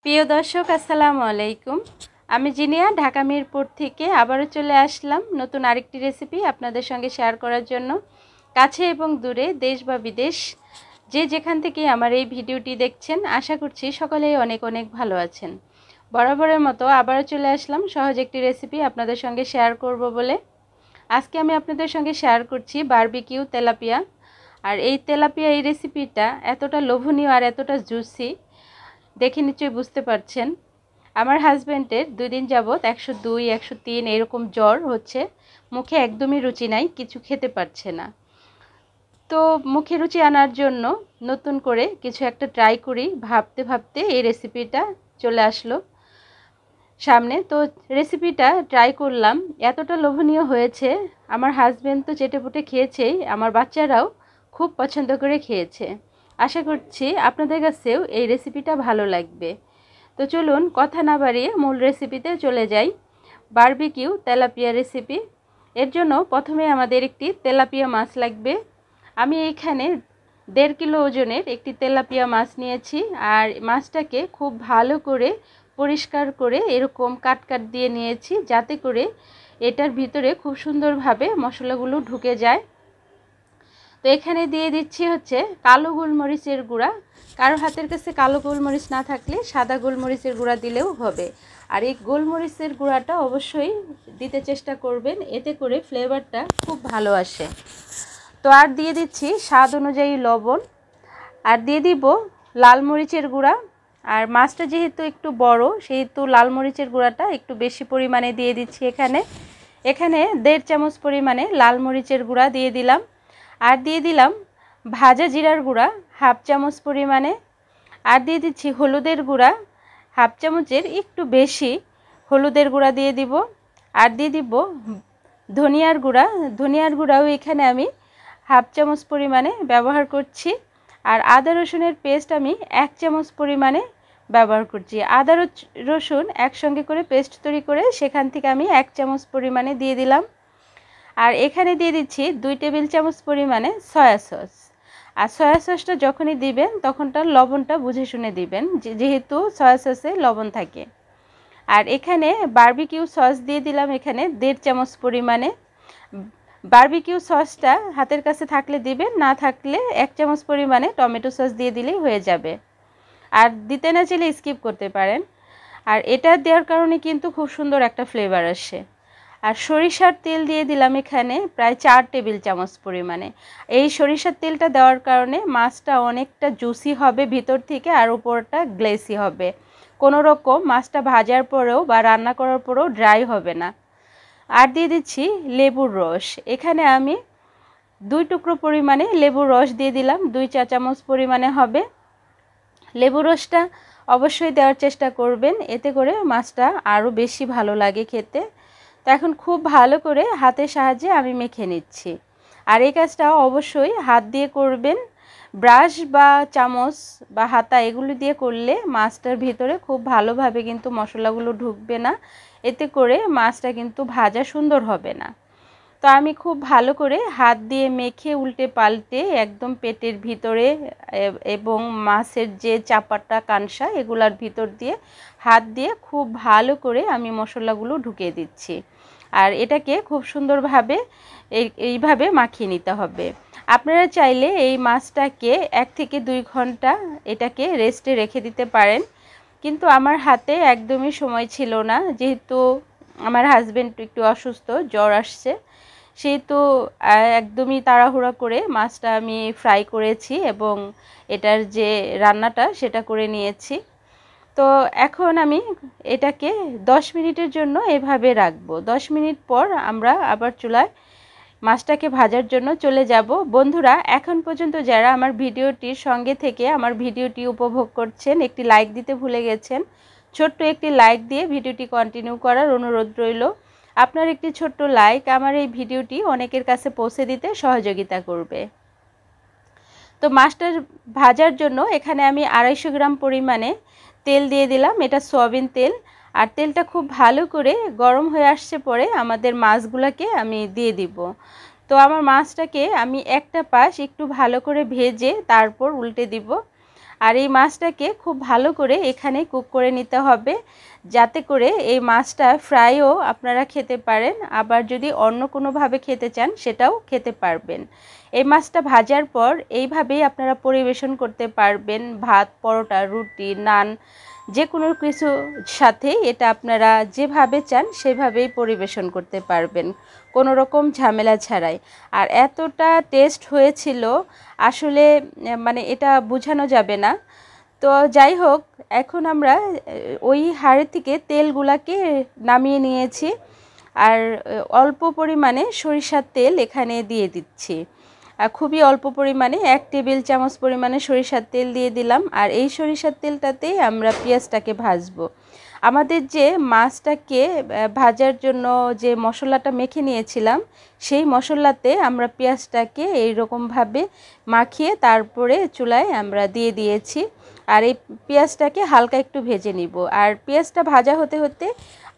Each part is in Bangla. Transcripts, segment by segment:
প্রিয় দর্শক আসসালামু আলাইকুম। আমি জিনিয়া ঢাকা মিরপুর থেকে আবারও চলে আসলাম নতুন আরেকটি রেসিপি আপনাদের সঙ্গে শেয়ার করার জন্য। কাছে এবং দূরে, দেশ বা বিদেশ, যে যেখান থেকে আমার এই ভিডিওটি দেখছেন, আশা করছি সকলেই অনেক অনেক ভালো আছেন। বরাবরের মতো আবারও চলে আসলাম সহজ একটি রেসিপি আপনাদের সঙ্গে শেয়ার করব বলে। আজকে আমি আপনাদের সঙ্গে শেয়ার করছি বারবিকিউ তেলাপিয়া। আর এই তেলাপিয়া এই রেসিপিটা এতটা লোভনীয় আর এতটা জুসি, দেখে নিশ্চয়ই বুঝতে পারছেন। আমার হাজব্যান্ডের 2 দিন যাবৎ 102 103 এরকম জ্বর হচ্ছে, মুখে একদমই রুচি নাই, কিছু খেতে পারছে না। তো মুখে রুচি আনার জন্য নতুন করে কিছু একটা ট্রাই করি ভাবতে ভাবতে এই রেসিপিটা চলে আসলো সামনে। তো রেসিপিটা ট্রাই করলাম, এতটা লোভনীয় হয়েছে, আমার হাজব্যান্ড তো চেটেপুটে খেয়েছেই, আমার বাচ্চারাও খুব পছন্দ করে খেয়েছে। আশা করছি আপনাদের কাছেও এই রেসিপিটা ভালো লাগবে। তো চলুন কথা না বাড়িয়ে মূল রেসিপিতে চলে যাই। Barbecue tilapia recipe. এর জন্য প্রথমে আমাদের একটি তেলাপিয়া মাছ লাগবে। আমি এখানে 1.5 কিলো ওজনের একটি তেলাপিয়া মাছ নিয়েছি। আর মাছটাকে খুব ভালো করে পরিষ্কার করে এরকম কাট দিয়ে নিয়েছি, যাতে করে এটার ভিতরে খুব সুন্দরভাবে মশলাগুলো ঢুকে যায়। তো এখানে দিয়ে দিচ্ছি হচ্ছে কালো গোলমরিচের গুঁড়া। কারো হাতের কাছে কালো গোলমরিচ না থাকলে সাদা গোলমরিচের গুঁড়া দিলেও হবে। আর এই গোলমরিচের গুঁড়াটা অবশ্যই দিতে চেষ্টা করবেন, এতে করে ফ্লেভারটা খুব ভালো আসে। তো আর দিয়ে দিচ্ছি স্বাদ অনুযায়ী লবণ, আর দিয়ে দিব লাল মরিচের গুঁড়া। আর মাছটা যেহেতু একটু বড়, সেহেতু লাল মরিচের গুঁড়াটা একটু বেশি পরিমাণে দিয়ে দিচ্ছি। এখানে 1.5 চামচ পরিমাণে লাল মরিচের গুঁড়া দিয়ে দিলাম। আর দিয়ে দিলাম ভাজা জিরার গুঁড়া 1/2 চামচ পরিমাণে। আর দিয়ে দিচ্ছি হলুদের গুঁড়া 1/2 চামচের একটু বেশি হলুদের গুঁড়া দিয়ে দিব। আর দিয়ে দিব ধনিয়ার গুঁড়া। ধনিয়ার গুঁড়াও এখানে আমি 1/2 চামচ পরিমাণে ব্যবহার করছি। আর আদা রসুনের পেস্ট আমি 1 চামচ পরিমাণে ব্যবহার করছি। আদা রসুন একসঙ্গে করে পেস্ট তৈরি করে সেখান থেকে আমি 1 চামচ পরিমাণে দিয়ে দিলাম। আর এখানে দিয়ে দিচ্ছি 2 টেবিল চামচ পরিমাণে সয়া সস। আর সয়া সসটা যখনই দিবেন তখন তার লবণটা বুঝে শুনে দিবেন, যেহেতু সয়া সসে লবণ থাকে। আর এখানে বারবিকিউ সস দিয়ে দিলাম এখানে 1.5 চামচ পরিমাণে। বারবিকিউ সসটা হাতের কাছে থাকলে দিবেন, না থাকলে 1 চামচ পরিমাণে টমেটো সস দিয়ে দিলেই হয়ে যাবে। আর দিতে না চাইলে স্কিপ করতে পারেন। আর এটা দেওয়ার কারণে কিন্তু খুব সুন্দর একটা ফ্লেভার আসে। আর সরিষার তেল দিয়ে দিলাম এখানে প্রায় 4 টেবিল চামচ পরিমাণে। এই সরিষার তেলটা দেওয়ার কারণে মাছটা অনেকটা জুসি হবে ভিতর থেকে, আর উপরটা গ্লেসি হবে। কোনো রকম মাছটা ভাজার পরেও বা রান্না করার পরেও ড্রাই হবে না। আর দিয়ে দিচ্ছি লেবুর রস। এখানে আমি 2 টুকরো পরিমাণে লেবুর রস দিয়ে দিলাম, 2 চা চামচ পরিমাণে হবে। লেবুর রসটা অবশ্যই দেওয়ার চেষ্টা করবেন, এতে করে মাছটা আরও বেশি ভালো লাগে খেতে। তো এখন খুব ভালো করে হাতের সাহায্যে আমি মেখে নিচ্ছি। আর এই কাজটা অবশ্যই হাত দিয়ে করবেন, ব্রাশ বা চামচ বা হাতা এগুলো দিয়ে করলে মাছটার ভিতরে খুব ভালোভাবে কিন্তু মশলাগুলো ঢুকবে না, এতে করে মাছটা কিন্তু ভাজা সুন্দর হবে না। তো আমি খুব ভালো করে হাত দিয়ে মেখে উল্টে পাল্টে একদম পেটের ভিতরে এবং মাছের যে চাপাটা কানসা এগুলার ভিতর দিয়ে হাত দিয়ে খুব ভালো করে আমি মশলাগুলো ঢুকিয়ে দিচ্ছি। আর এটাকে খুব সুন্দরভাবে এইভাবে মাখিয়ে নিতে হবে। আপনারা চাইলে এই মাছটাকে 1 থেকে 2 ঘন্টা এটাকে রেস্টে রেখে দিতে পারেন, কিন্তু আমার হাতে একদমই সময় ছিল না, যেহেতু আমার হাজব্যান্ড একটু অসুস্থ, জ্বর আসছে, সেহেতু একদমই তাড়াহুড়া করে মাছটা আমি ফ্রাই করেছি এবং এটার যে রান্নাটা সেটা করে নিয়েছি। তো এখন আমি এটাকে 10 মিনিটের জন্য এভাবে রাখবো। 10 মিনিট পর আমরা আবার চুলায় মাছটাকে ভাজার জন্য চলে যাব। বন্ধুরা, এখন পর্যন্ত যারা আমার ভিডিওটির সঙ্গে থেকে আমার ভিডিওটি উপভোগ করছেন, একটি লাইক দিতে ভুলে গেছেন। ছোট্ট একটি লাইক দিয়ে ভিডিওটি কন্টিনিউ করার অনুরোধ রইল। আপনার একটি ছোট্ট লাইক আমার এই ভিডিওটি অনেকের কাছে পৌঁছে দিতে সহযোগিতা করবে। তো মাছটা ভাজার জন্য এখানে আমি 250 গ্রাম পরিমাণে তেল দিয়ে দিলাম, এটা সয়াবিন তেল। আর তেলটা খুব ভালো করে গরম হয়ে আসছে পরে আমাদের মাছগুলোকে আমি দিয়ে দিব। তো আমার মাছটাকে আমি একটা পাশ একটু ভালো করে ভেজে তারপর উল্টে দিব। আর এই মাছটাকে খুব ভালো করে এখানে কুক করে নিতে হবে, যাতে করে এই মাছটা ফ্রাইও আপনারা খেতে পারেন, আবার যদি অন্য কোনোভাবে খেতে চান সেটাও খেতে পারবেন। এই মাছটা ভাজার পর এইভাবেই আপনারা পরিবেশন করতে পারবেন, ভাত, পরোটা, রুটি, নান, যে কোনো কিছুর সাথে এটা আপনারা যেভাবে চান সেভাবেই পরিবেশন করতে পারবেন, কোনো রকম ঝামেলা ছাড়াই। আর এতটা টেস্ট হয়েছিল আসলে মানে এটা বোঝানো যাবে না। তো যাই হোক, এখন আমরা ওই হাঁড়ি থেকে তেলগুলাকে নামিয়ে নিয়েছি, আর অল্প পরিমাণে সরিষার তেল এখানে দিয়ে দিচ্ছি। খুবই অল্প পরিমাণে 1 টেবিল চামচ পরিমাণে সরিষার তেল দিয়ে দিলাম। আর এই সরিষার তেলটাতেই আমরা পেঁয়াজটাকে ভাজবো। আমাদের যে মাছটাকে ভাজার জন্য যে মশলাটা মেখে নিয়েছিলাম, সেই মশলাতে আমরা পেঁয়াজটাকে এইরকমভাবে মাখিয়ে তারপরে চুলায় আমরা দিয়ে দিয়েছি। আর এই পেঁয়াজটাকে হালকা একটু ভেজে নিব। আর পেঁয়াজটা ভাজা হতে হতে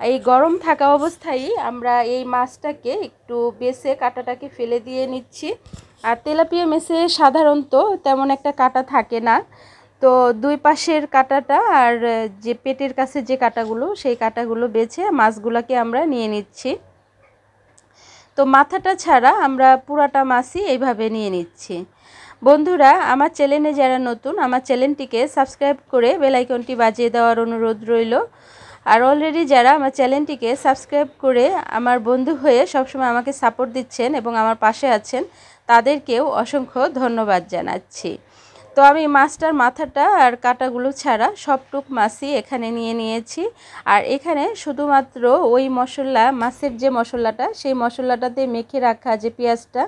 এই গরম থাকা অবস্থায় আমরা এই মাছটাকে একটু বেছে কাঁটাটাকে ফেলে দিয়ে নিচ্ছি। আর তেলাপিয়া মাছে সাধারণত তেমন একটা কাঁটা থাকে না, তো দুই পাশের কাঁটাটা আর যে পেটের কাছে যে কাঁটাগুলো, সেই কাঁটাগুলো বেছে মাছগুলোকে আমরা নিয়ে নিচ্ছি। তো মাথাটা ছাড়া আমরা পুরাটা মাছই এইভাবে নিয়ে নিচ্ছি। বন্ধুরা, আমার চ্যানেলে যারা নতুন, আমার চ্যানেলটিকে সাবস্ক্রাইব করে বেল আইকনটি বাজিয়ে দেওয়ার অনুরোধ রইল। আর অলরেডি যারা আমার চ্যানেলটিকে সাবস্ক্রাইব করে আমার বন্ধু হয়ে সবসময় আমাকে সাপোর্ট দিচ্ছেন এবং আমার পাশে আছেন, তাদেরকেও অসংখ্য ধন্যবাদ জানাচ্ছি। তো আমি মাছটার মাথাটা আর কাঁটাগুলো ছাড়া সবটুক মাছই এখানে নিয়ে নিয়েছি। আর এখানে শুধুমাত্র ওই মশলা, মাছের যে মশলাটা, সেই মশলাটাতে মেখে রাখা যে পেঁয়াজটা,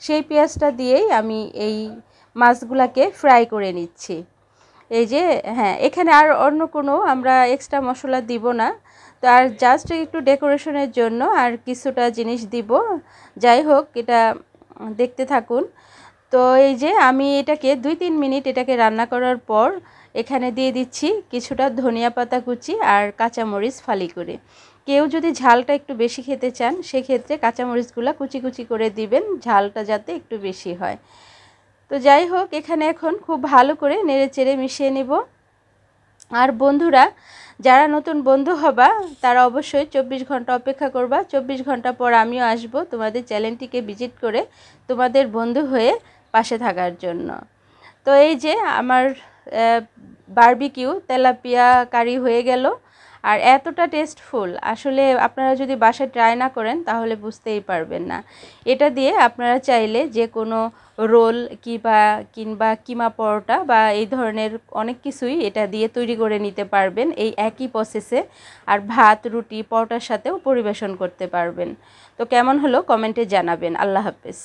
সেই পেঁয়াজটা দিয়েই আমি এই মাছগুলাকে ফ্রাই করে নিচ্ছি। এই যে হ্যাঁ, এখানে আর অন্য কোনো আমরা এক্সট্রা মশলা দিব না। তো আর জাস্ট একটু ডেকোরেশনের জন্য আর কিছুটা জিনিস দিব। যাই হোক, এটা দেখতে থাকুন। তো এই যে আমি এটাকে 2-3 মিনিট এটাকে রান্না করার পর এখানে দিয়ে দিচ্ছি কিছুটা ধনিয়া পাতা কুচি আর কাঁচামরিচ ফালি করে। কেউ যদি ঝালটা একটু বেশি খেতে চান, সেক্ষেত্রে কাঁচামরিচগুলো কুচি কুচি করে দিবেন, ঝালটা যাতে একটু বেশি হয়। তো যাই হোক, এখানে এখন খুব ভালো করে নেড়ে চেড়ে মিশিয়ে নেব। আর বন্ধুরা, যারা নতুন বন্ধু হবা তারা অবশ্যই 24 ঘন্টা অপেক্ষা করবা। 24 ঘন্টা পর আমিও আসব তোমাদের চ্যানেলটিকে ভিজিট করে তোমাদের বন্ধু হয়ে পাশে থাকার জন্য। তো এই যে আমার বারবিকিউ তেলাপিয়া কারি হয়ে গেল। আর এতটা টেস্টফুল, আসলে আপনারা যদি বাসায় ট্রাই না করেন তাহলে বুঝতেই পারবেন না। এটা দিয়ে আপনারা চাইলে যে কোনো রোল কিংবা কিমা পরোটা বা এই ধরনের অনেক কিছুই এটা দিয়ে তৈরি করে নিতে পারবেন এই একই প্রসেসে। আর ভাত, রুটি, পরোটার সাথেও পরিবেশন করতে পারবেন। তো কেমন হলো কমেন্টে জানাবেন। আল্লাহ হাফেজ।